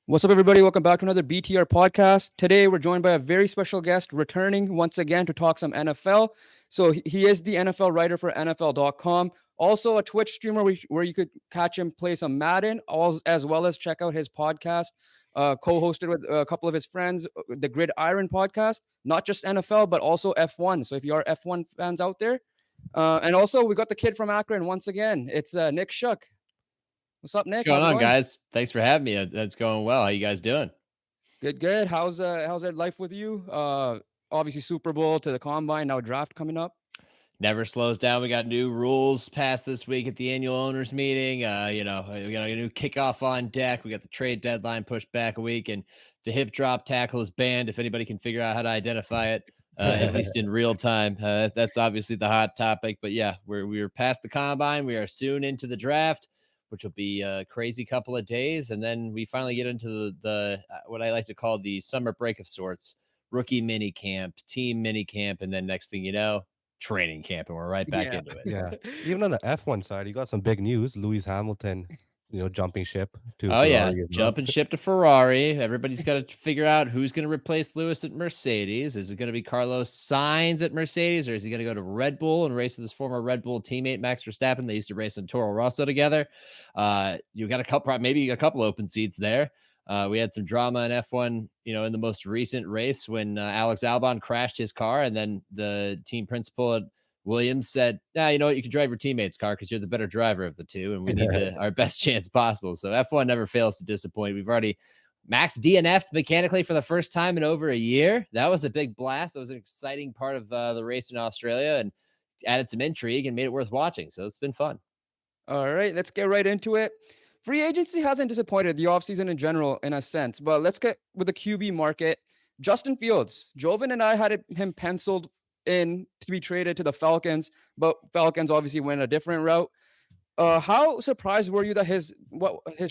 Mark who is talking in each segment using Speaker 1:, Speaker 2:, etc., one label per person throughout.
Speaker 1: What's up, everybody? Welcome back to another BTR podcast. Today, we're joined by a very special guest returning once again to talk some NFL. So, he is the NFL writer for NFL.com, also a Twitch streamer where you could catch him play some Madden, as well as check out his podcast, co hosted with a couple of his friends, the Gridiron podcast, not just NFL, but also F1. So, if you are F1 fans out there, and also we got the kid from Akron once again. It's Nick Shook. What's up,
Speaker 2: What's
Speaker 1: Nick?
Speaker 2: going
Speaker 1: How's it
Speaker 2: on,
Speaker 1: going?
Speaker 2: guys? Thanks for having me. That's going well. How you guys doing?
Speaker 1: Good, good. How's that life with you? Obviously Super Bowl to the combine, now draft coming up.
Speaker 2: Never slows down. We got new rules passed this week at the annual owners meeting. We got a new kickoff on deck. We got the trade deadline pushed back a week, and the hip drop tackle is banned. If anybody can figure out how to identify it, at least in real time, that's obviously the hot topic. But yeah, we're past the combine. We are soon into the draft, which will be a crazy couple of days, and then we finally get into the what I like to call the summer break of sorts. Rookie mini camp, team mini camp, and then next thing you know, training camp, and we're right back
Speaker 1: Yeah.
Speaker 2: into it.
Speaker 3: Yeah. Even on the F1 side, you got some big news. Lewis Hamilton, jumping ship to
Speaker 2: Oh yeah,
Speaker 3: Ferrari as well.
Speaker 2: jumping ship to Ferrari. Everybody's got to figure out who's going to replace Lewis at Mercedes. Is it going to be Carlos Sainz at Mercedes, or is he going to go to Red Bull and race with his former Red Bull teammate Max Verstappen? They used to race in Toro Rosso together. You got maybe a couple open seats there. We had some drama in F1, in the most recent race when Alex Albon crashed his car, and then the team principal at Williams said, you know what? You can drive your teammate's car because you're the better driver of the two, and we need our best chance possible. So F1 never fails to disappoint. We've already Max DNF'd mechanically for the first time in over a year. That was a big blast. That was an exciting part of the race in Australia and added some intrigue and made it worth watching. So it's been fun.
Speaker 1: All right, let's get right into it. Free agency hasn't disappointed the offseason in general, in a sense, but let's get with the QB market. Justin Fields, Joven and I had him penciled in to be traded to the Falcons, but Falcons obviously went a different route. How surprised were you that his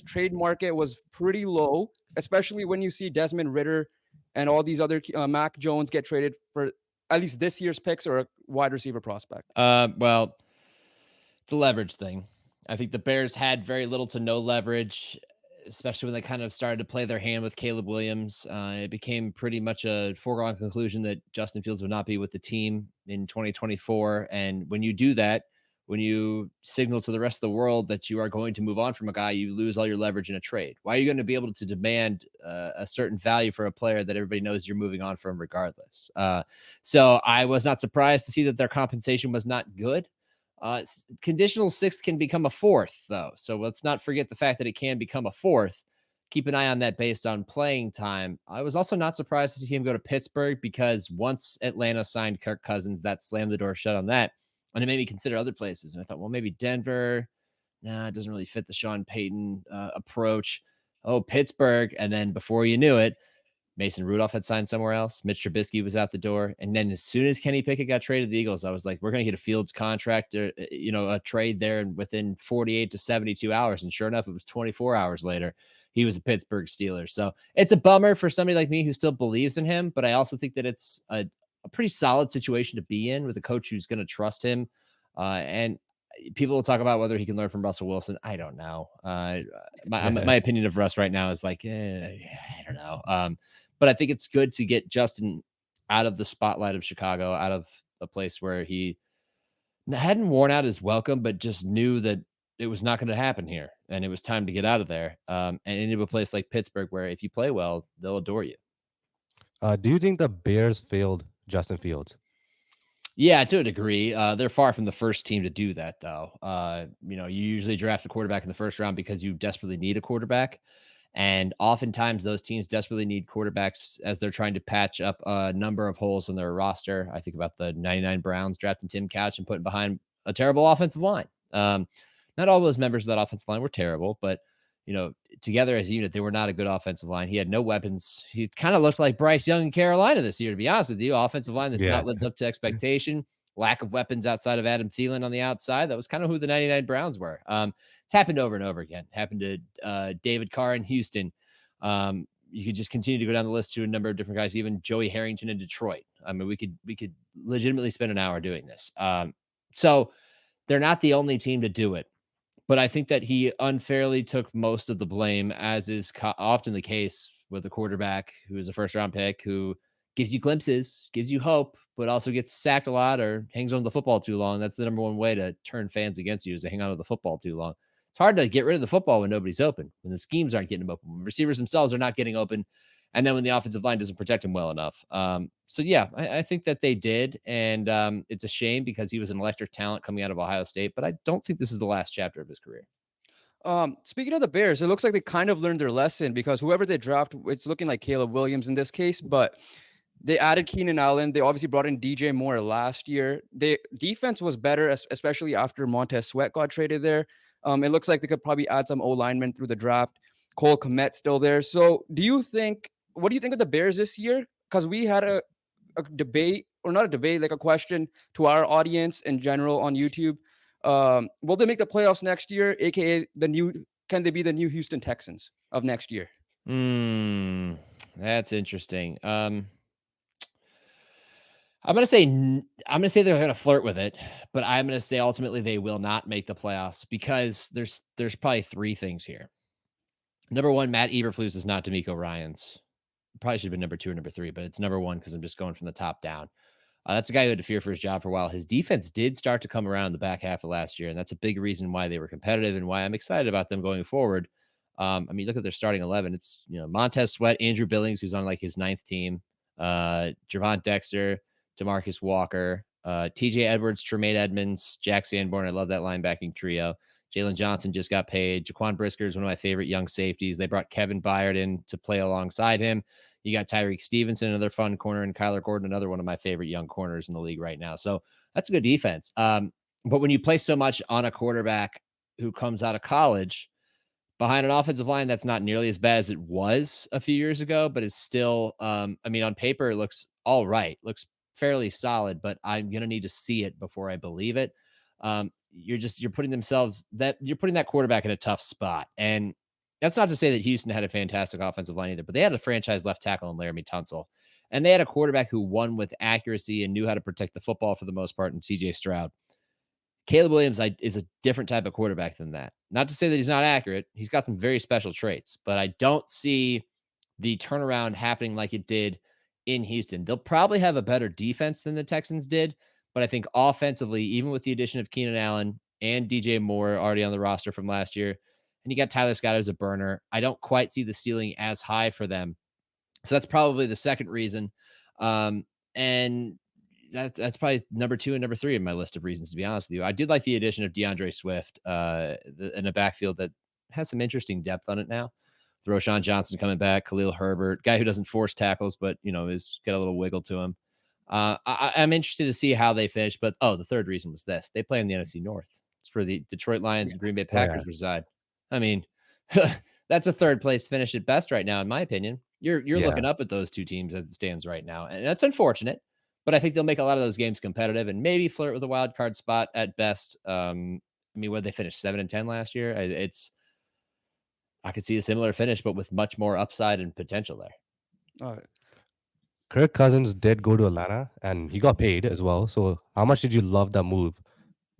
Speaker 1: trade market was pretty low, especially when you see Desmond Ritter and all these other Mac Jones get traded for at least this year's picks or a wide receiver prospect?
Speaker 2: Well, the leverage thing. I think the Bears had very little to no leverage, especially when they kind of started to play their hand with Caleb Williams. It became pretty much a foregone conclusion that Justin Fields would not be with the team in 2024. And when you do that, when you signal to the rest of the world that you are going to move on from a guy, you lose all your leverage in a trade. Why are you going to be able to demand a certain value for a player that everybody knows you're moving on from regardless? So I was not surprised to see that their compensation was not good. Conditional sixth can become a fourth, though. So let's not forget the fact that it can become a fourth. Keep an eye on that based on playing time. I was also not surprised to see him go to Pittsburgh because once Atlanta signed Kirk Cousins, that slammed the door shut on that. And it made me consider other places. And I thought, well, maybe Denver. Nah, it doesn't really fit the Sean Payton approach. Oh, Pittsburgh. And then before you knew it, Mason Rudolph had signed somewhere else. Mitch Trubisky was out the door. And then as soon as Kenny Pickett got traded to the Eagles, I was like, we're going to get a Fields contract or, a trade there within 48 to 72 hours. And sure enough, it was 24 hours later. He was a Pittsburgh Steeler. So it's a bummer for somebody like me who still believes in him. But I also think that it's a pretty solid situation to be in with a coach who's going to trust him. And people will talk about whether he can learn from Russell Wilson. I don't know. My opinion of Russ right now is like, I don't know. But I think it's good to get Justin out of the spotlight of Chicago, out of a place where he hadn't worn out his welcome, but just knew that it was not going to happen here. And it was time to get out of there and into a place like Pittsburgh, where if you play well, they'll adore you.
Speaker 3: Do you think the Bears failed Justin Fields?
Speaker 2: Yeah, to a degree. They're far from the first team to do that, though. You usually draft a quarterback in the first round because you desperately need a quarterback. And oftentimes those teams desperately need quarterbacks as they're trying to patch up a number of holes in their roster. I think about the 99 Browns drafting Tim Couch and putting behind a terrible offensive line. Not all those members of that offensive line were terrible, but together as a unit, they were not a good offensive line. He had no weapons. He kind of looked like Bryce Young in Carolina this year, to be honest with you. Offensive line that's not lived up to expectation. Lack of weapons outside of Adam Thielen on the outside. That was kind of who the 99 Browns were. It's happened over and over again. Happened to David Carr in Houston. You could just continue to go down the list to a number of different guys, even Joey Harrington in Detroit. I mean, we could legitimately spend an hour doing this. So they're not the only team to do it. But I think that he unfairly took most of the blame, as is often the case with a quarterback who is a first round pick who gives you glimpses, gives you hope, but also gets sacked a lot or hangs on to the football too long. That's the number one way to turn fans against you, is to hang on to the football too long. It's hard to get rid of the football when nobody's open, when the schemes aren't getting them open, when receivers themselves are not getting open, and then when the offensive line doesn't protect him well enough. So yeah, I think that they did, and it's a shame because he was an electric talent coming out of Ohio State. But I don't think this is the last chapter of his career.
Speaker 1: Speaking of the Bears, it looks like they kind of learned their lesson because whoever they draft, it's looking like Caleb Williams in this case, but they added Keenan Allen. They obviously brought in DJ Moore last year. The defense was better, especially after Montez Sweat got traded there. It looks like they could probably add some O linemen through the draft. Cole Kmet still there. So, what do you think of the Bears this year? Because we had a debate, or not a debate, like a question to our audience in general on YouTube. Will they make the playoffs next year? AKA can they be the new Houston Texans of next year?
Speaker 2: That's interesting. I'm gonna say they're gonna flirt with it, but I'm gonna say ultimately they will not make the playoffs because there's probably three things here. Number one, Matt Eberflus is not D'Amico Ryans. Probably should have been number two or number three, but it's number one because I'm just going from the top down. That's a guy who had to fear for his job for a while. His defense did start to come around the back half of last year, and that's a big reason why they were competitive and why I'm excited about them going forward. I mean, look at their starting 11. It's, Montez Sweat, Andrew Billings, who's on like his ninth team, Javon Dexter, Demarcus Walker, TJ Edwards, Tremaine Edmonds, Jack Sanborn. I love that linebacking trio. Jalen Johnson just got paid. Jaquan Brisker is one of my favorite young safeties. They brought Kevin Byard in to play alongside him. You got Tyreek Stevenson, another fun corner, and Kyler Gordon, another one of my favorite young corners in the league right now. So that's a good defense. But when you play so much on a quarterback who comes out of college behind an offensive line that's not nearly as bad as it was a few years ago, but it's still, I mean, on paper, it looks all right, looks fairly solid, but I'm going to need to see it before I believe it. You're putting that quarterback in a tough spot. And that's not to say that Houston had a fantastic offensive line either, but they had a franchise left tackle in Laramie Tunsil. And they had a quarterback who won with accuracy and knew how to protect the football for the most part in CJ Stroud. Caleb Williams is a different type of quarterback than that. Not to say that he's not accurate. He's got some very special traits, but I don't see the turnaround happening like it did in Houston. They'll probably have a better defense than the Texans did, but I think offensively, even with the addition of Keenan Allen and DJ Moore already on the roster from last year, and you got Tyler Scott as a burner, I don't quite see the ceiling as high for them. So that's probably the second reason. And that's probably number two and number three in my list of reasons, to be honest with you. I did like the addition of DeAndre Swift in a backfield that has some interesting depth on it now. Roshan Johnson coming back, Khalil Herbert, guy who doesn't force tackles, but is got a little wiggle to him. I'm interested to see how they finish. But the third reason was this: they play in the NFC North. It's where the Detroit Lions and Green Bay Packers reside. I mean, that's a third place finish at best right now, in my opinion. You're looking up at those two teams as it stands right now, and that's unfortunate. But I think they'll make a lot of those games competitive and maybe flirt with a wild card spot at best. I mean, where they finished 7-10 last year, I could see a similar finish, but with much more upside and potential there.
Speaker 1: All right.
Speaker 3: Kirk Cousins did go to Atlanta, and he got paid as well. So, how much did you love that move?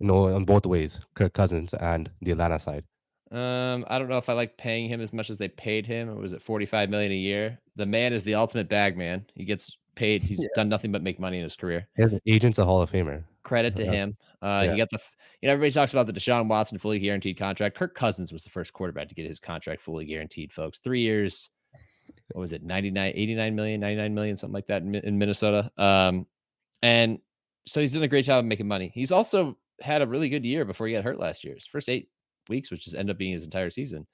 Speaker 3: On both ways, Kirk Cousins and the Atlanta side.
Speaker 2: I don't know if I like paying him as much as they paid him. Or was it $45 million a year? The man is the ultimate bag man. He gets paid. He's done nothing but make money in his career.
Speaker 3: His agent's a Hall of Famer.
Speaker 2: Credit to him. He got everybody talks about the Deshaun Watson fully guaranteed contract. Kirk Cousins was the first quarterback to get his contract fully guaranteed, folks. 3 years. What was it? 89 million, 99 million, something like that in Minnesota. And so he's done a great job of making money. He's also had a really good year before he got hurt last year. His first 8 weeks, which just ended up being his entire season.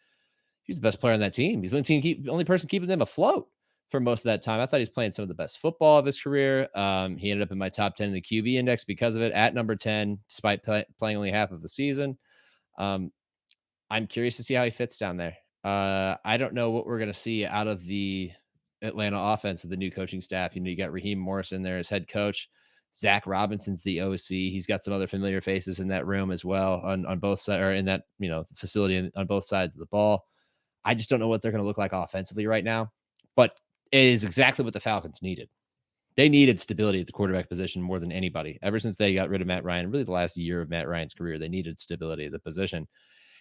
Speaker 2: He's the best player on that team. He's the only person keeping them afloat for most of that time. I thought he was playing some of the best football of his career. He ended up in my top 10 in the QB index because of it, at number 10, despite playing only half of the season. I'm curious to see how he fits down there. I don't know what we're going to see out of the Atlanta offense with the new coaching staff. You got Raheem Morrison there as head coach. Zach Robinson's the OC. He's got some other familiar faces in that room as well on both sides, or in that facility on both sides of the ball. I just don't know what they're going to look like offensively right now, but it is exactly what the Falcons needed. They needed stability at the quarterback position more than anybody. Ever since they got rid of Matt Ryan, really the last year of Matt Ryan's career, they needed stability at the position.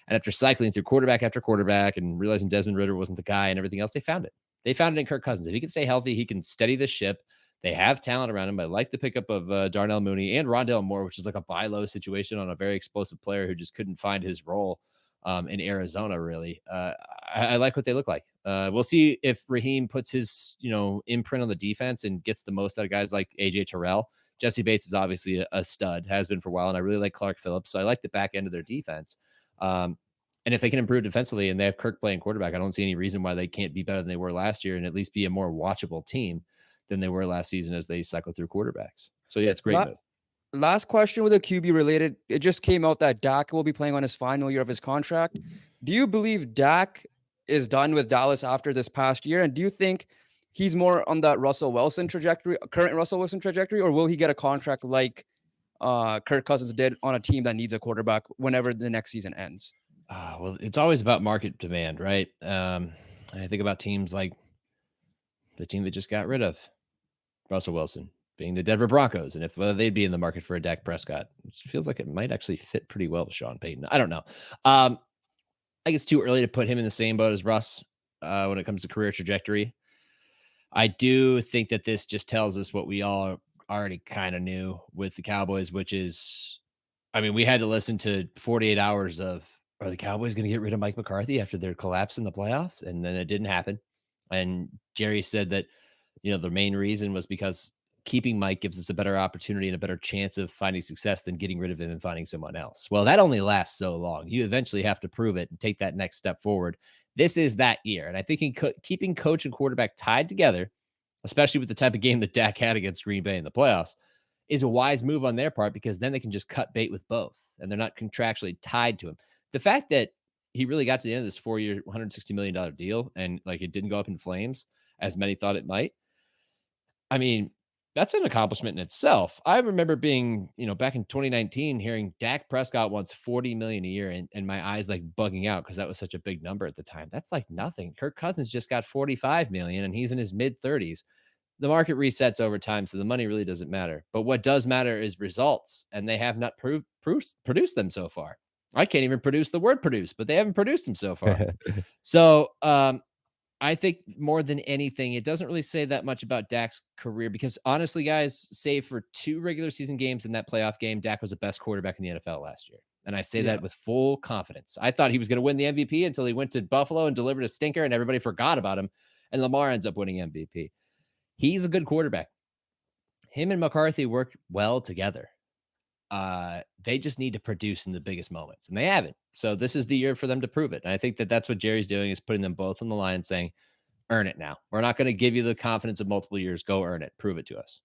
Speaker 2: And after cycling through quarterback after quarterback and realizing Desmond Ridder wasn't the guy and everything else, they found it. They found it in Kirk Cousins. If he can stay healthy, he can steady the ship. They have talent around him. I like the pickup of Darnell Mooney and Rondale Moore, which is like a buy low situation on a very explosive player who just couldn't find his role in Arizona, really. I like what they look like. We'll see if Raheem puts his, imprint on the defense and gets the most out of guys like AJ Terrell. Jesse Bates is obviously a stud, has been for a while, and I really like Clark Phillips. So I like the back end of their defense. And if they can improve defensively and they have Kirk playing quarterback, I don't see any reason why they can't be better than they were last year and at least be a more watchable team than they were last season as they cycle through quarterbacks. So yeah, it's a great move.
Speaker 1: Last question with a QB related. It just came out that Dak will be playing on his final year of his contract. Do you believe Dak is done with Dallas after this past year? And do you think he's more on that Russell Wilson trajectory, current Russell Wilson trajectory, or will he get a contract like Kirk Cousins did on a team that needs a quarterback whenever the next season ends?
Speaker 2: Well, it's always about market demand, right? And I think about teams like the team that just got rid of Russell Wilson, being the Denver Broncos, and if whether they'd be in the market for a Dak Prescott. It feels like it might actually fit pretty well with Sean Payton. I don't know. I think it's too early to put him in the same boat as Russ when it comes to career trajectory. I do think that this just tells us what we all already kind of knew with the Cowboys, which is, I mean, we had to listen to 48 hours of, are the Cowboys going to get rid of Mike McCarthy after their collapse in the playoffs? And then it didn't happen. And Jerry said that, the main reason was because keeping Mike gives us a better opportunity and a better chance of finding success than getting rid of him and finding someone else. Well, that only lasts so long. You eventually have to prove it and take that next step forward. This is that year. And I think keeping coach and quarterback tied together, especially with the type of game that Dak had against Green Bay in the playoffs, is a wise move on their part because then they can just cut bait with both and they're not contractually tied to him. The fact that he really got to the end of this 4-year, $160 million deal and like it didn't go up in flames as many thought it might. I mean, that's an accomplishment in itself. I remember being, back in 2019, hearing Dak Prescott wants $40 million a year and my eyes like bugging out because that was such a big number at the time. That's like nothing. Kirk Cousins just got $45 million and he's in his mid 30s. The market resets over time, so the money really doesn't matter. But what does matter is results, and they have not produced them so far. I can't even produce the word produce, but they haven't produced them so far. So I think more than anything, it doesn't really say that much about Dak's career because honestly, guys, save for 2 regular season games in that playoff game, Dak was the best quarterback in the NFL last year. And I say that with full confidence. I thought he was going to win the MVP until he went to Buffalo and delivered a stinker and everybody forgot about him. And Lamar ends up winning MVP. He's a good quarterback. Him and McCarthy work well together. They just need to produce in the biggest moments, and they haven't. So this is the year for them to prove it. And I think that that's what Jerry's doing is putting them both on the line saying, earn it now. We're not going to give you the confidence of multiple years. Go earn it. Prove it to us.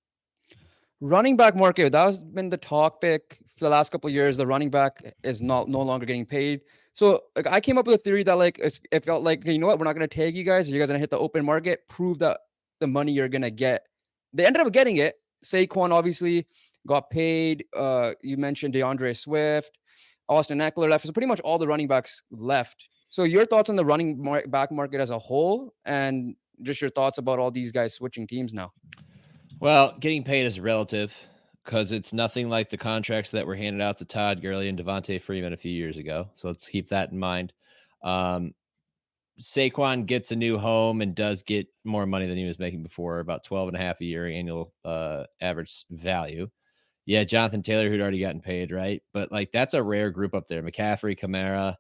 Speaker 2: Running
Speaker 1: back market, that has been the topic for the last couple of years. The running back is no longer getting paid. So like, I came up with a theory that like it felt like, you know what, we're not going to tag you guys. You guys are going to hit the open market, prove that the money you're going to get. They ended up getting it. Saquon obviously got paid. You mentioned DeAndre Swift, Austin Eckler left. So pretty much all the running backs left. So your thoughts on the running back market as a whole and just your thoughts about all these guys switching teams now?
Speaker 2: Well, getting paid is relative because it's nothing like the contracts that were handed out to Todd Gurley and Devontae Freeman a few years ago. So let's keep that in mind. Saquon gets a new home and does get more money than he was making before, about 12 and a half a year annual average value. Yeah, Jonathan Taylor, who'd already gotten paid, right? But like that's a rare group up there. McCaffrey, Kamara,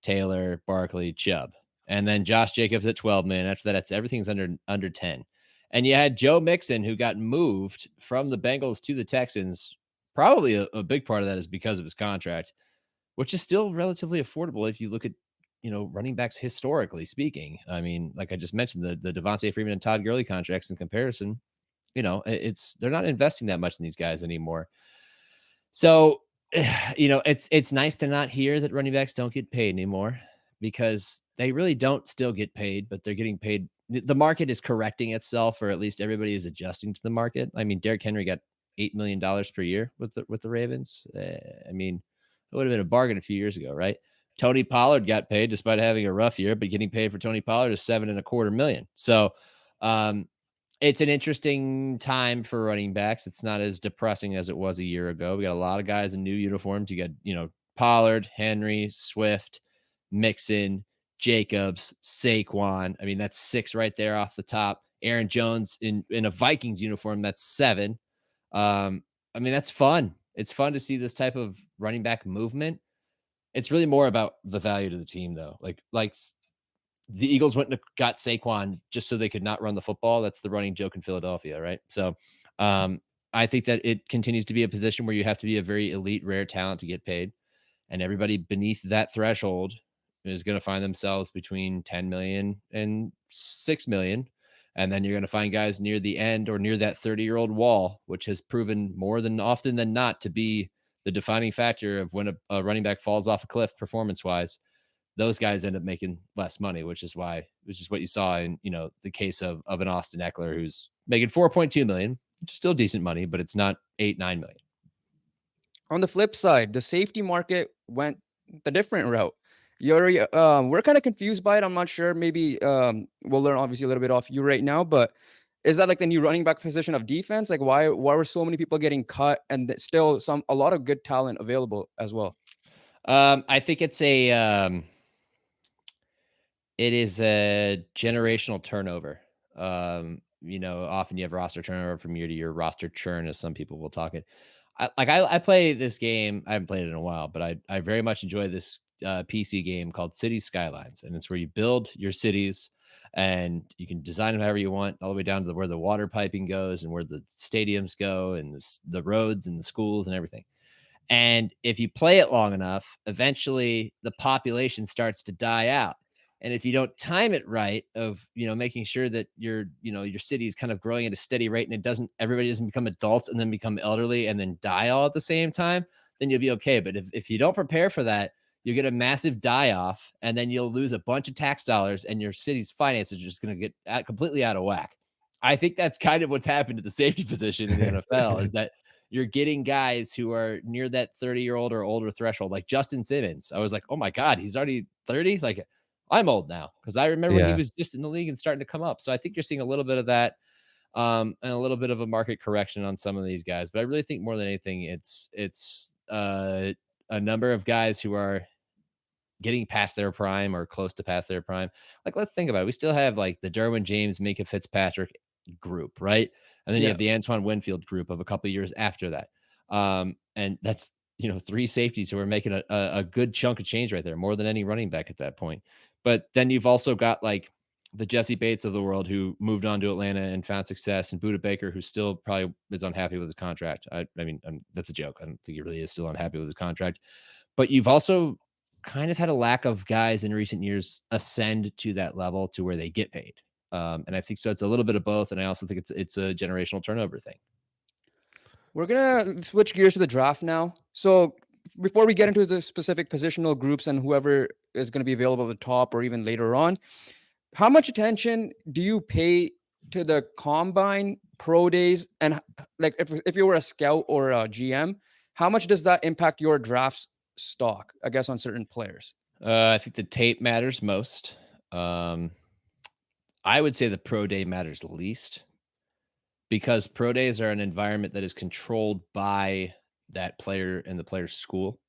Speaker 2: Taylor, Barkley, Chubb. And then Josh Jacobs at 12 million. After that, everything's under 10. And you had Joe Mixon, who got moved from the Bengals to the Texans. Probably a big part of that is because of his contract, which is still relatively affordable if you look at, running backs historically speaking. I mean, like I just mentioned, the Devontae Freeman and Todd Gurley contracts in comparison, they're not investing that much in these guys anymore. So, it's nice to not hear that running backs don't get paid anymore because they really don't still get paid, but they're getting paid. The market is correcting itself, or at least everybody is adjusting to the market. I mean, Derrick Henry got $8 million per year with the Ravens. I mean, it would have been a bargain a few years ago, right? Tony Pollard got paid despite having a rough year, but getting paid for Tony Pollard is $7.25 million. So, it's an interesting time for running backs. It's not as depressing as it was a year ago. We got a lot of guys in new uniforms. You got, Pollard, Henry, Swift. Mixon, Jacobs, Saquon. I mean, that's 6 right there off the top. Aaron Jones in a Vikings uniform, that's 7. I mean, that's fun. It's fun to see this type of running back movement. It's really more about the value to the team, though. The Eagles went and got Saquon just so they could not run the football. That's the running joke in Philadelphia, right? So, I think that it continues to be a position where you have to be a very elite, rare talent to get paid, and everybody beneath that threshold is going to find themselves between 10 million and 6 million. And then you're going to find guys near the end or near that 30-year-old wall, which has proven more than often than not to be the defining factor of when a running back falls off a cliff performance wise. Those guys end up making less money, which is what you saw in, the case of an Austin Eckler who's making 4.2 million, which is still decent money, but it's not 8-9 million.
Speaker 1: On the flip side, the safety market went the different route. We're kind of confused by it. I'm not sure. Maybe we'll learn obviously a little bit off you right now, but is that like the new running back position of defense? Like why were so many people getting cut and still a lot of good talent available as well?
Speaker 2: I think it is a generational turnover. Often you have roster turnover from year to year, roster churn, as some people will talk it. I play this game. I haven't played it in a while, but I very much enjoy this PC game called City Skylines, and it's where you build your cities and you can design them however you want, all the way down to where the water piping goes and where the stadiums go and the roads and the schools and everything. And if you play it long enough, eventually the population starts to die out. And if you don't time it right of, making sure that your city is kind of growing at a steady rate and everybody doesn't become adults and then become elderly and then die all at the same time, then you'll be okay. But if you don't prepare for that, you get a massive die off and then you'll lose a bunch of tax dollars and your city's finances are just going to get completely out of whack. I think that's kind of what's happened to the safety position in the NFL is that you're getting guys who are near that 30-year-old or older threshold, like Justin Simmons. I was like, oh my God, he's already 30. Like I'm old now because I remember when he
Speaker 3: Yeah.
Speaker 2: was just in the league and starting to come up. So I think you're seeing a little bit of that and a little bit of a market correction on some of these guys. But I really think more than anything, it's a number of guys who are getting past their prime or close to past their prime. Like, let's think about it. We still have like the Derwin James, Minka Fitzpatrick group, right? And then you
Speaker 1: Yeah.
Speaker 2: have the Antoine Winfield group of a couple of years after that. And that's 3 safeties who are making a good chunk of change right there, more than any running back at that point. But then you've also got like the Jesse Bates of the world who moved on to Atlanta and found success, and Buda Baker, who still probably is unhappy with his contract. I mean, that's a joke. I don't think he really is still unhappy with his contract. But you've also kind of had a lack of guys in recent years ascend to that level to where they get paid. And I think so. It's a little bit of both, and I also think it's a generational turnover thing.
Speaker 1: We're gonna switch gears to the draft now. So before we get into the specific positional groups and whoever is going to be available at the top or even later on, how much attention do you pay to the combine, pro days, and like if you were a scout or a GM, how much does that impact your draft stock? I guess on certain players.
Speaker 2: I think the tape matters most. I would say the pro day matters least because pro days are an environment that is controlled by that player and the player's school.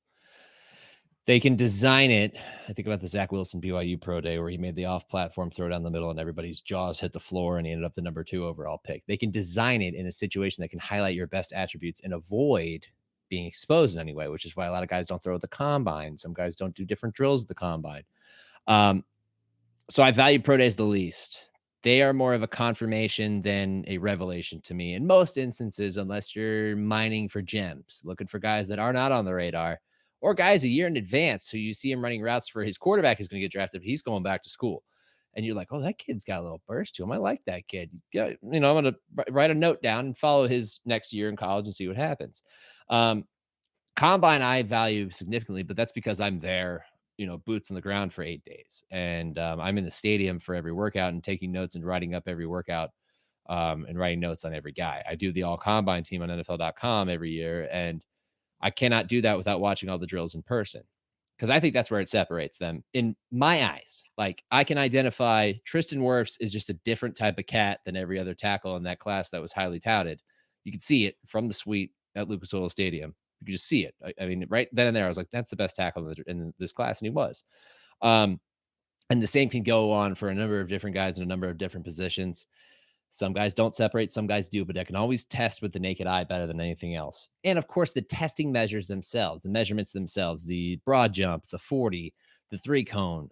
Speaker 2: They can design it. I think about the Zach Wilson BYU Pro Day where he made the off-platform throw down the middle and everybody's jaws hit the floor and he ended up the number 2 overall pick. They can design it in a situation that can highlight your best attributes and avoid being exposed in any way, which is why a lot of guys don't throw at the combine. Some guys don't do different drills at the combine. So I value pro days the least. They are more of a confirmation than a revelation to me in most instances, unless you're mining for gems, looking for guys that are not on the radar or guys a year in advance who you see him running routes for his quarterback who's going to get drafted, but he's going back to school. And you're like, oh, that kid's got a little burst to him. I like that kid. Yeah, I'm going to write a note down and follow his next year in college and see what happens. Combine I value significantly, but that's because I'm there, boots on the ground for 8 days. And I'm in the stadium for every workout and taking notes and writing up every workout and writing notes on every guy. I do the all combine team on NFL.com every year. And I cannot do that without watching all the drills in person because I think that's where it separates them in my eyes. Like I can identify Tristan Wirfs is just a different type of cat than every other tackle in that class that was highly touted. You can see it from the suite at Lucas Oil Stadium. You could just see it. I mean, right then and there, I was like, that's the best tackle in this class. And he was. And the same can go on for a number of different guys in a number of different positions. Some guys don't separate, some guys do, but they can always test with the naked eye better than anything else. And of course, the testing measures themselves, the measurements themselves, the broad jump, the 40, the 3-cone,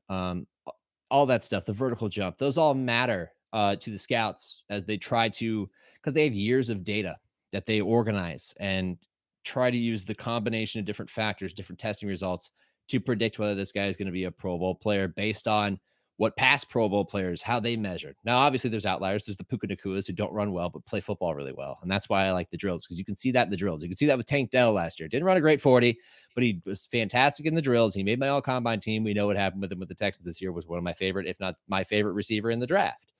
Speaker 2: all that stuff, the vertical jump, those all matter to the scouts as they try to, because they have years of data that they organize and try to use the combination of different factors, different testing results to predict whether this guy is going to be a Pro Bowl player based on what past Pro Bowl players, how they measured. Now, obviously, there's outliers. There's the Puka Nakuas who don't run well, but play football really well. And that's why I like the drills, because you can see that in the drills. You can see that with Tank Dell last year. Didn't run a great 40, but he was fantastic in the drills. He made my all-combine team. We know what happened with him with the Texans this year. Was one of my favorite, if not my favorite receiver in the draft.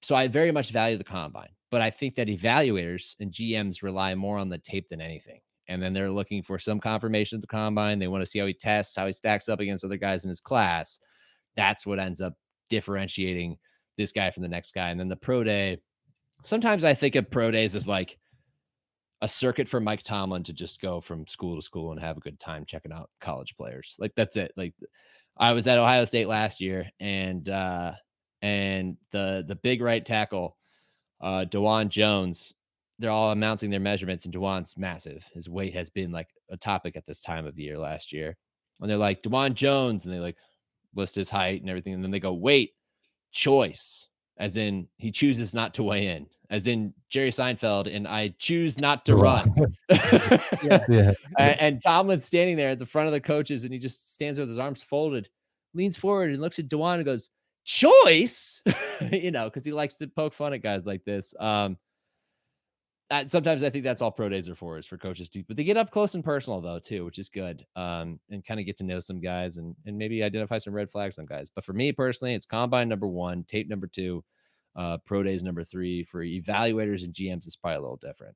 Speaker 2: So I very much value the combine, but I think that evaluators and GMs rely more on the tape than anything. And then they're looking for some confirmation of the combine. They want to see how he tests, how he stacks up against other guys in his class. That's what ends up differentiating this guy from the next guy. And then the pro day, sometimes I think of pro days as like a circuit for Mike Tomlin to just go from school to school and have a good time checking out college players. Like that's it. Like I was at Ohio State last year, and the big right tackle, DeJuan Jones, they're all announcing their measurements, and DeJuan's massive. His weight has been like a topic at this time of year last year. And they're like, DeJuan Jones, and they like list his height and everything. And then they go, weight choice, as in he chooses not to weigh in, as in Jerry Seinfeld, and I choose not to
Speaker 3: Wow.
Speaker 2: run.
Speaker 3: Yeah.
Speaker 2: And Tomlin's standing there at the front of the coaches, and he just stands with his arms folded, leans forward and looks at DeJuan and goes, choice, because he likes to poke fun at guys like this. Sometimes I think that's all pro days are for, is for coaches to, but they get up close and personal though too, which is good. And kind of get to know some guys and maybe identify some red flags on guys. But for me personally, it's combine number 1, tape number 2, pro days number 3. For evaluators and GMs, it's probably a little different.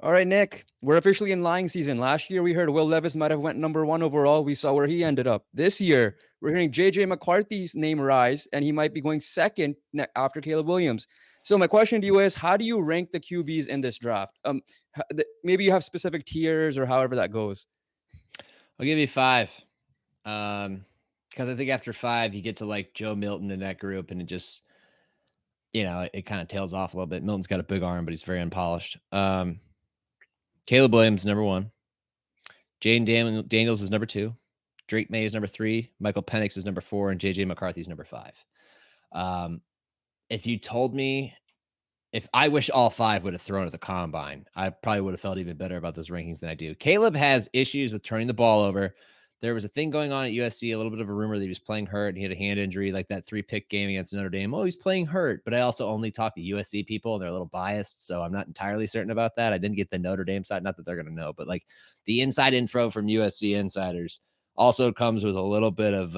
Speaker 1: All right, Nick, we're officially in lying season. Last year, we heard Will Levis might have went number 1 overall. We saw where he ended up. This year, we're hearing J.J. McCarthy's name rise, and he might be going second after Caleb Williams. So my question to you is, how do you rank the QBs in this draft? Maybe you have specific tiers or however that goes.
Speaker 2: I'll give you 5. Because I think after 5, you get to like Joe Milton in that group, and it just, it kind of tails off a little bit. Milton's got a big arm, but he's very unpolished. Caleb Williams, number 1. Jaden Daniels is number 2. Drake May is number 3. Michael Penix is number 4. And J.J. McCarthy is number 5. If you told me, if I wish all 5 would have thrown at the combine, I probably would have felt even better about those rankings than I do. Caleb has issues with turning the ball over. There was a thing going on at USC, a little bit of a rumor that he was playing hurt and he had a hand injury, like that 3-pick game against Notre Dame. Oh, he's playing hurt. But I also only talk to USC people, and they're a little biased, so I'm not entirely certain about that. I didn't get the Notre Dame side, not that they're going to know, but like the inside info from USC insiders also comes with a little bit of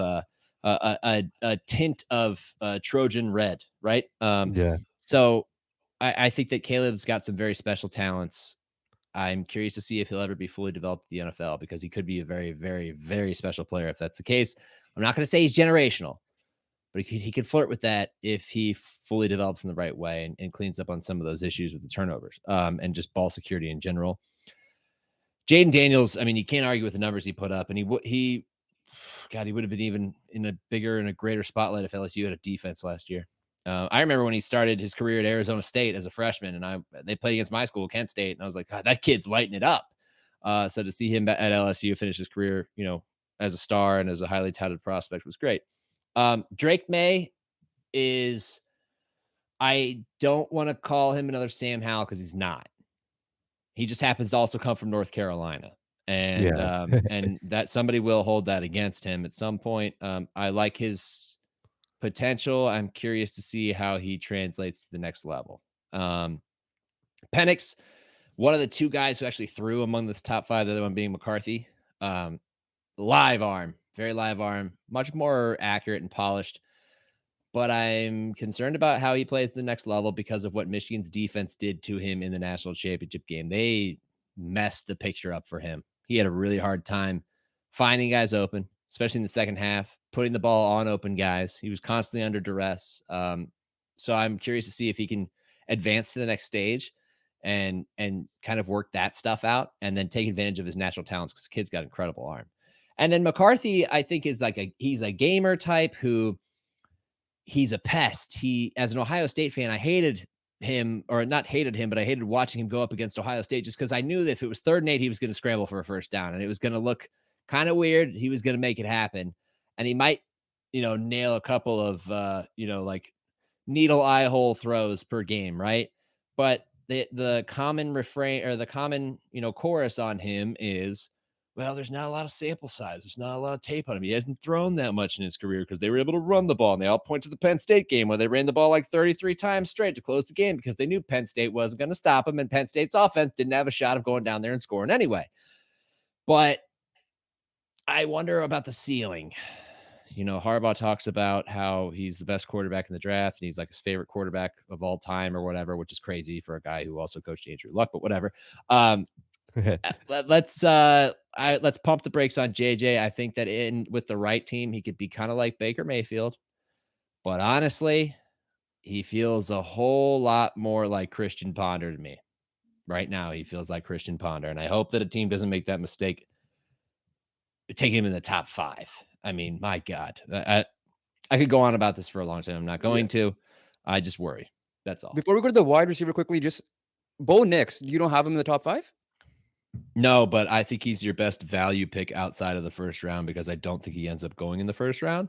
Speaker 2: a tint of Trojan red, right?
Speaker 3: Yeah.
Speaker 2: So I think that Caleb's got some very special talents. I'm curious to see if he'll ever be fully developed in the NFL, because he could be a very, very, very special player if that's the case. I'm not going to say he's generational, but he could flirt with that if he fully develops in the right way and cleans up on some of those issues with the turnovers and just ball security in general. Jaden Daniels, I mean, you can't argue with the numbers he put up, and he would have been even in a bigger and a greater spotlight if LSU had a defense last year. I remember when he started his career at Arizona State as a freshman, and they played against my school, Kent State, and I was like, God, that kid's lighting it up. So to see him at LSU finish his career, as a star and as a highly touted prospect was great. Drake May is, I don't want to call him another Sam Howell because he's not. He just happens to also come from North Carolina. And and that somebody will hold that against him at some point. I like his potential. I'm curious to see how he translates to the next level. Penix, one of the 2 guys who actually threw among this top 5, the other one being McCarthy. Live arm, very live arm, much more accurate and polished. But I'm concerned about how he plays the next level because of what Michigan's defense did to him in the national championship game. They messed the picture up for him. He had a really hard time finding guys open, especially in the second half, putting the ball on open guys. He was constantly under duress. So I'm curious to see if he can advance to the next stage and kind of work that stuff out and then take advantage of his natural talents, because the kid's got incredible arm. And then McCarthy, I think, is he's a gamer type who he's a pest. As an Ohio State fan, I hated him, or not hated him, but I hated watching him go up against Ohio State just because I knew that if it was 3rd and 8, he was going to scramble for a first down and it was going to look kind of weird. He was going to make it happen and he might, nail a couple of, like needle eye hole throws per game, right? But the common refrain or the common, chorus on him is, well, there's not a lot of sample size. There's not a lot of tape on him. He hasn't thrown that much in his career because they were able to run the ball. And they all point to the Penn State game where they ran the ball like 33 times straight to close the game because they knew Penn State wasn't going to stop him. And Penn State's offense didn't have a shot of going down there and scoring anyway. But I wonder about the ceiling. Harbaugh talks about how he's the best quarterback in the draft and he's like his favorite quarterback of all time or whatever, which is crazy for a guy who also coached Andrew Luck, but whatever. Let's pump the brakes on JJ. I think that with the right team, he could be kind of like Baker Mayfield, but honestly, he feels a whole lot more like Christian Ponder to me. Right now, he feels like Christian Ponder, and I hope that a team doesn't make that mistake. Take him in the top 5. I mean, my God, I could go on about this for a long time. I'm not going to. I just worry. That's all.
Speaker 1: Before we go to the wide receiver quickly, just Bo Nix, you don't have him in the top 5?
Speaker 2: No, but I think he's your best value pick outside of the first round because I don't think he ends up going in the first round.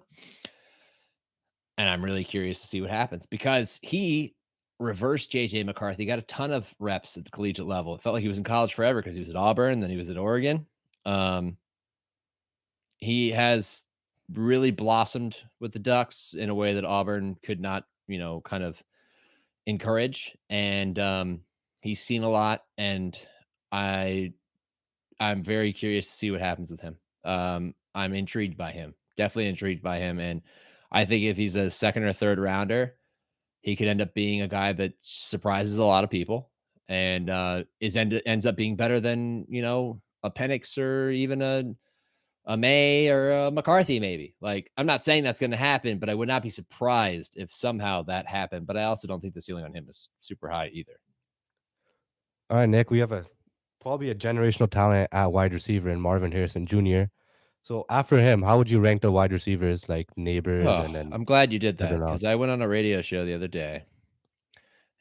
Speaker 2: And I'm really curious to see what happens because he reversed JJ McCarthy, got a ton of reps at the collegiate level. It felt like he was in college forever because he was at Auburn, then he was at Oregon. He has really blossomed with the Ducks in a way that Auburn could not, kind of encourage. And he's seen a lot, and I'm very curious to see what happens with him. I'm intrigued by him, definitely intrigued by him. And I think if he's a 2nd or 3rd rounder, he could end up being a guy that surprises a lot of people and ends up being better than, a Penix or even a May or a McCarthy, maybe. Like, I'm not saying that's going to happen, but I would not be surprised if somehow that happened. But I also don't think the ceiling on him is super high either.
Speaker 3: All right, Nick, we have probably a generational talent at wide receiver in Marvin Harrison Jr. So after him, how would you rank the wide receivers like Neighbors
Speaker 2: Oh,
Speaker 3: and then
Speaker 2: I'm glad you did that
Speaker 3: further
Speaker 2: because
Speaker 3: on?
Speaker 2: I went on a radio show the other day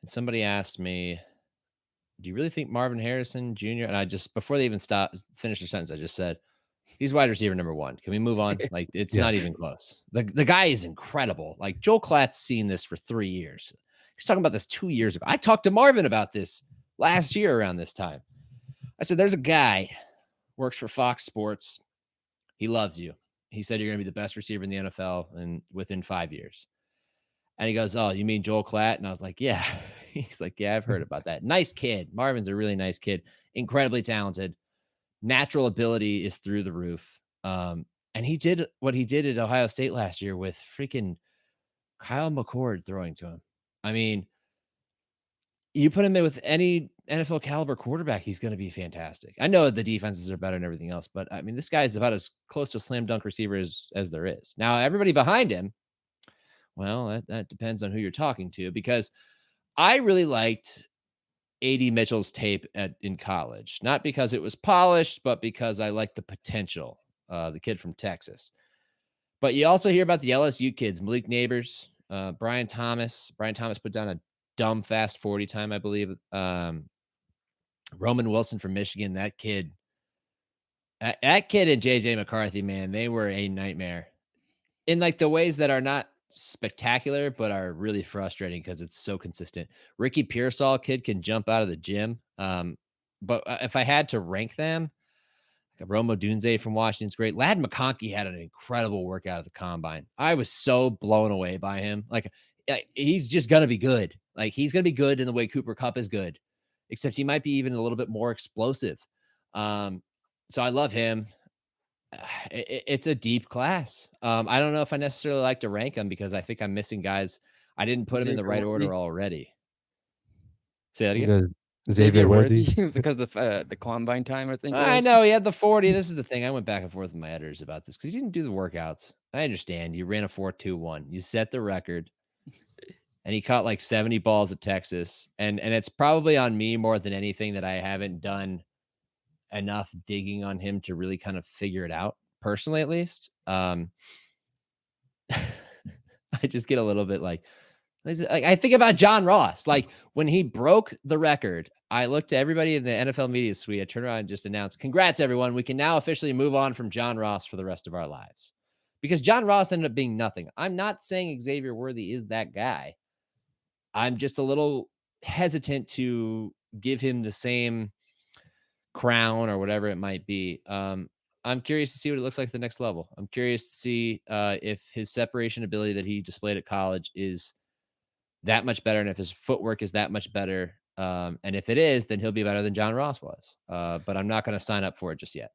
Speaker 2: and somebody asked me, do you really think Marvin Harrison Jr.? And I just, before they even finish their sentence, I just said, he's wide receiver number 1. Can we move on? Like, it's
Speaker 3: Yeah.
Speaker 2: not even close. The guy is incredible. Like, Joel Klatt's seen this for 3 years. He's talking about this 2 years ago. I talked to Marvin about this last year around this time. I said, there's a guy, works for Fox Sports. He loves you. He said you're going to be the best receiver in the NFL and within 5 years. And he goes, oh, you mean Joel Klatt? And I was like, yeah. He's like, yeah, I've heard about that. Nice kid. Marvin's a really nice kid. Incredibly talented. Natural ability is through the roof. And he did what he did at Ohio State last year with freaking Kyle McCord throwing to him. I mean, you put him in with any NFL caliber quarterback, he's going to be fantastic. I know the defenses are better and everything else, but I mean, this guy is about as close to a slam dunk receiver as there is. Now, everybody behind him, well, that depends on who you're talking to because I really liked A.D. Mitchell's tape in college, not because it was polished, but because I liked the potential. The kid from Texas. But you also hear about the LSU kids, Malik Neighbors, Brian Thomas. Brian Thomas put down a dumb fast 40 time, I believe. Roman Wilson from Michigan. That kid and JJ McCarthy, man, they were a nightmare in like the ways that are not spectacular, but are really frustrating because it's so consistent. Ricky Pearsall kid can jump out of the gym. But if I had to rank them, Rome Odunze from Washington's great. Ladd McConkey had an incredible workout at the combine. I was so blown away by him. Like, he's just going to be good. Like, he's going to be good in the way Cooper Kupp is good, except he might be even a little bit more explosive. So I love him. It's a deep class. I don't know if I necessarily like to rank them because I think I'm missing guys. I didn't put them in the right order already. Say that again.
Speaker 3: Xavier Worthy.
Speaker 1: Because of the combine time, I think.
Speaker 2: I know he had the 40. This is the thing. I went back and forth with my editors about this because he didn't do the workouts. I understand. You ran a 4.21. You set the record. And he caught like 70 balls at Texas. And it's probably on me more than anything that I haven't done enough digging on him to really kind of figure it out. personally, at least. I just get a little bit like I think about John Ross. Like when he broke the record, I looked to everybody in the NFL media suite. I turned around and just announced, "Congrats, everyone! We can now officially move on from John Ross for the rest of our lives." Because John Ross ended up being nothing. I'm not saying Xavier Worthy is that guy. I'm just a little hesitant to give him the same crown or whatever it might be. I'm curious to see what it looks like at the next level. I'm curious to see if his separation ability that he displayed at college is that much better, and if his footwork is that much better. And if it is, then he'll be better than John Ross was. But I'm not going to sign up for it just yet.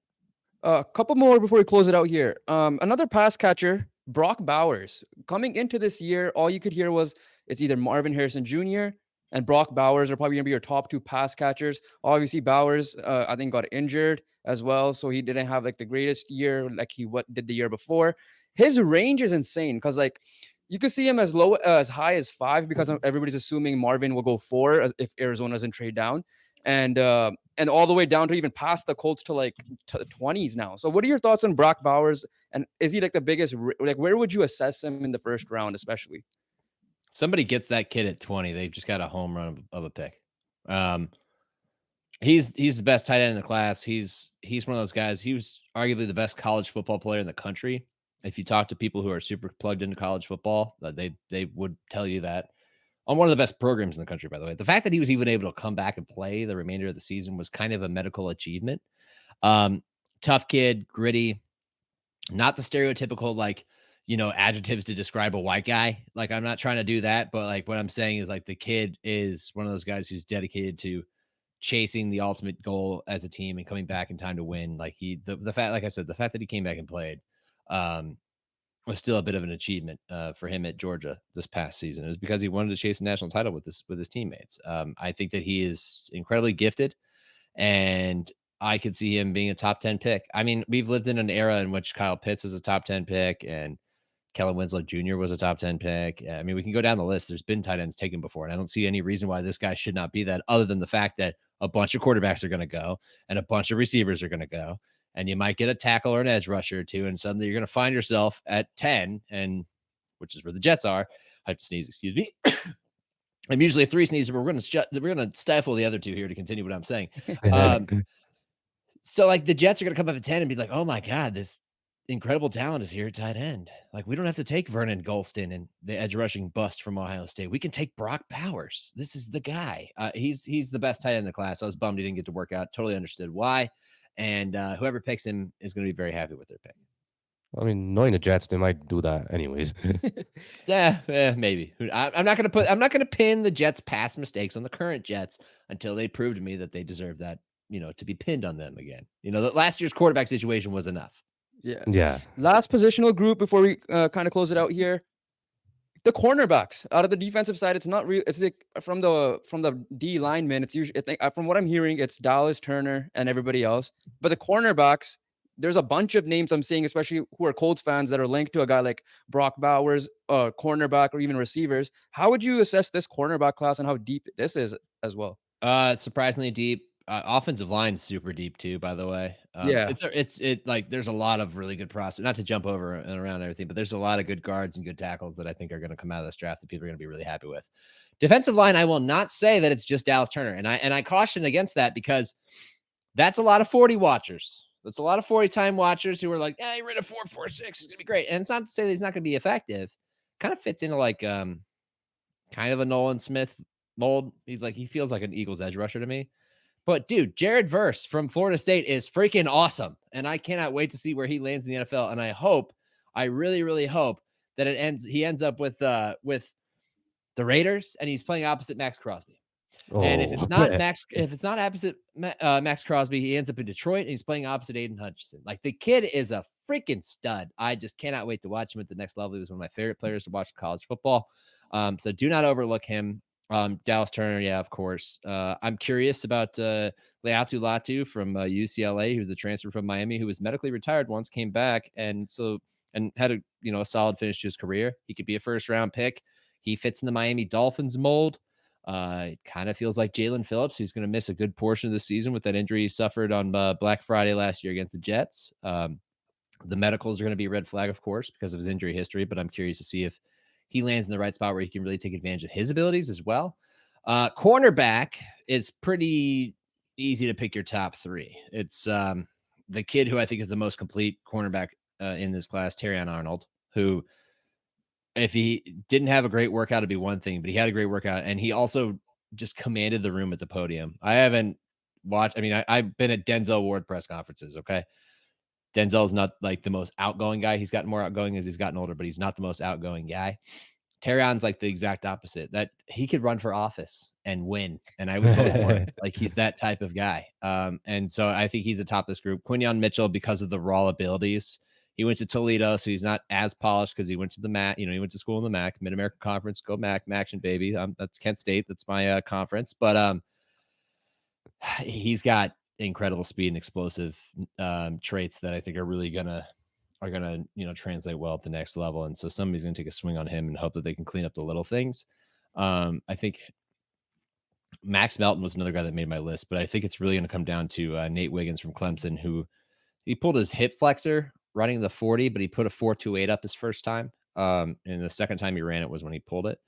Speaker 1: A couple more before we close it out here. Another pass catcher, Brock Bowers. Coming into this year, all you could hear was it's either Marvin Harrison Jr. and Brock Bowers are probably going to be your top two pass catchers. Obviously, Bowers, I think, got injured as well, so he didn't have like the greatest year like he did the year before. His range is insane because like you could see him as low as high as 5 because everybody's assuming Marvin will go 4 if Arizona doesn't trade down, and all the way down to even past the Colts to like 20s now. So what are your thoughts on Brock Bowers? And is he like the biggest, like where would you assess him in the first round, especially?
Speaker 2: Somebody gets that kid at 20, they've just got a home run of a pick. He's the best tight end in the class. He's one of those guys. He was arguably the best college football player in the country. If you talk to people who are super plugged into college football, they would tell you that. On one of the best programs in the country, by the way. The fact that he was even able to come back and play the remainder of the season was kind of a medical achievement. Tough kid, gritty, not the stereotypical, like, adjectives to describe a white guy. Like, I'm not trying to do that, but like what I'm saying is like the kid is one of those guys who's dedicated to chasing the ultimate goal as a team and coming back in time to win. Like the fact, like I said, the fact that he came back and played, was still a bit of an achievement for him at Georgia this past season. It was because he wanted to chase a national title with his teammates. I think that he is incredibly gifted, and I could see him being a top 10 pick. I mean, we've lived in an era in which Kyle Pitts was a top 10 pick and Kellen Winslow Jr. was a top 10 pick. I mean, we can go down the list. There's been tight ends taken before, and I don't see any reason why this guy should not be that, other than the fact that a bunch of quarterbacks are going to go and a bunch of receivers are going to go, and you might get a tackle or an edge rusher or two, and suddenly you're going to find yourself at 10, and which is where the Jets are. I have to sneeze, excuse me. I'm usually a 3 sneezer, but we're going to stifle the other 2 here to continue what I'm saying. So like the Jets are going to come up at 10 and be like, oh my God, this incredible talent is here at tight end. Like, we don't have to take Vernon Golston and the edge rushing bust from Ohio State. We can take Brock Bowers. This is the guy. He's the best tight end in the class. I was bummed he didn't get to work out. Totally understood why. And whoever picks him is going to be very happy with their pick.
Speaker 3: I mean, knowing the Jets, they might do that anyways.
Speaker 2: Yeah, maybe. I'm not going to pin the Jets' past mistakes on the current Jets until they prove to me that they deserve that, to be pinned on them again. That last year's quarterback situation was enough.
Speaker 3: Yeah.
Speaker 1: Last positional group before we kind of close it out here. The cornerbacks out of the defensive side, it's not real. It's like from the D linemen. It's usually, I think, from what I'm hearing, it's Dallas, Turner, and everybody else. But the cornerbacks, there's a bunch of names I'm seeing, especially who are Colts fans, that are linked to a guy like Brock Bowers, cornerback, or even receivers. How would you assess this cornerback class and how deep this is as well?
Speaker 2: It's surprisingly deep. Offensive line super deep too, by the way.
Speaker 1: Yeah.
Speaker 2: It's like there's a lot of really good prospects. Not to jump over and around everything, but there's a lot of good guards and good tackles that I think are going to come out of this draft that people are going to be really happy with. Defensive line, I will not say that it's just Dallas Turner, and I caution against that because that's a lot of 40 watchers. That's a lot of 40 time watchers who are like, "Yeah, he ran a 4.46. It's gonna be great." And it's not to say that he's not going to be effective. Kind of fits into like kind of a Nolan Smith mold. He feels like an Eagles edge rusher to me. But dude, Jared Verse from Florida State is freaking awesome. And I cannot wait to see where he lands in the NFL. And I really, really hope that he ends up with the Raiders and he's playing opposite Max Crosby. And if it's not opposite Max Crosby, he ends up in Detroit and he's playing opposite Aiden Hutchinson. Like, the kid is a freaking stud. I just cannot wait to watch him at the next level. He was one of my favorite players to watch college football. So do not overlook him. Dallas Turner, yeah, of course. I'm curious about Leatu Latu from UCLA, who's a transfer from Miami, who was medically retired once, came back, and had a solid finish to his career. He could be a first-round pick. He fits in the Miami Dolphins mold. It kind of feels like Jalen Phillips, who's going to miss a good portion of the season with that injury he suffered on Black Friday last year against the Jets. The medicals are going to be a red flag, of course, because of his injury history, but I'm curious to see if he lands in the right spot where he can really take advantage of his abilities as well. Cornerback is pretty easy to pick your top three. It's the kid who I think is the most complete cornerback in this class, Terrion Arnold, who, if he didn't have a great workout, it'd be one thing, but he had a great workout, and he also just commanded the room at the podium. I haven't watched, I mean, I've been at Denzel Ward press conferences, okay? Denzel's not like the most outgoing guy. He's gotten more outgoing as he's gotten older, but he's not the most outgoing guy. Terrion's like the exact opposite. That he could run for office and win, and I would vote for him. Like, he's that type of guy. And so I think he's atop this group. Quinyon Mitchell, because of the raw abilities, he went to Toledo, so he's not as polished because he went to the MAC. You know, he went to school in the MAC, Mid American Conference. Go MAC, Action baby. That's Kent State. That's my conference. But he's got incredible speed and explosive traits that I think are really gonna translate well at the next level. And so somebody's gonna take a swing on him and hope that they can clean up the little things. I think Max Melton was another guy that made my list, but I think it's really gonna come down to Nate Wiggins from Clemson, who he pulled his hip flexor running the 40, but he put a 4.28 up his first time. And the second time he ran it was when he pulled it.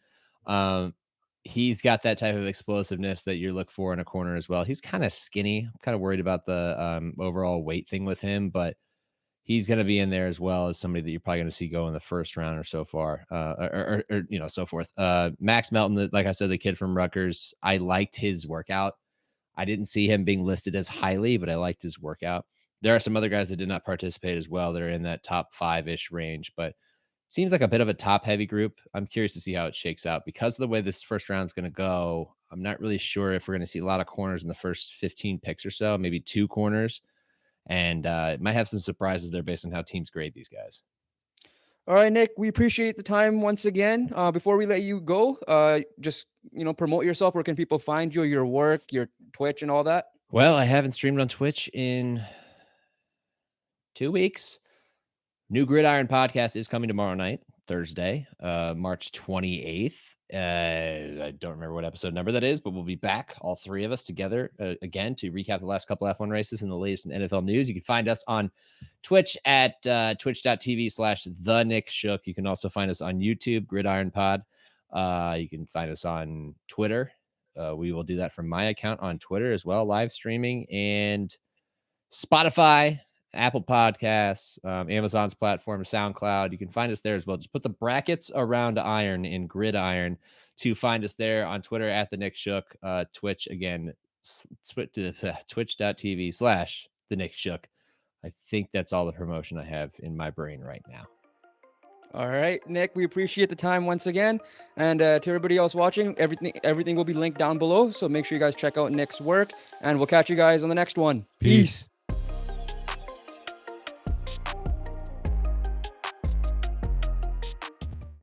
Speaker 2: He's got that type of explosiveness that you look for in a corner as well. He's kind of skinny. I'm kind of worried about the overall weight thing with him, but he's going to be in there as well as somebody that you're probably going to see go in the first round or so far, or so forth. Max Melton, like I said, the kid from Rutgers, I liked his workout. I didn't see him being listed as highly, but I liked his workout. There are some other guys that did not participate as well that are in that top 5-ish range, but seems like a bit of a top-heavy group. I'm curious to see how it shakes out. Because of the way this first round is going to go, I'm not really sure if we're going to see a lot of corners in the first 15 picks or so, maybe 2 corners. And it might have some surprises there based on how teams grade these guys.
Speaker 1: All right, Nick, we appreciate the time once again. Before we let you go, just promote yourself. Where can people find you, your work, your Twitch, and all that?
Speaker 2: Well, I haven't streamed on Twitch in 2 weeks. New Gridiron podcast is coming tomorrow night, Thursday, March 28th. I don't remember what episode number that is, but we'll be back, all 3 of us together again to recap the last couple F1 races and the latest in NFL news. You can find us on Twitch at twitch.tv/The Nick Shook. You can also find us on YouTube, Gridiron Pod. You can find us on Twitter. We will do that from my account on Twitter as well, live streaming, and Spotify, Apple Podcasts, Amazon's platform, SoundCloud. You can find us there as well. Just put the brackets around iron in Gridiron to find us there. On Twitter at the Nick Shook. Twitch, again, twitch.tv/the Nick Shook. I think that's all the promotion I have in my brain right now.
Speaker 1: All right, Nick, we appreciate the time once again. And to everybody else watching, everything will be linked down below. So make sure you guys check out Nick's work, and we'll catch you guys on the next one.
Speaker 3: Peace.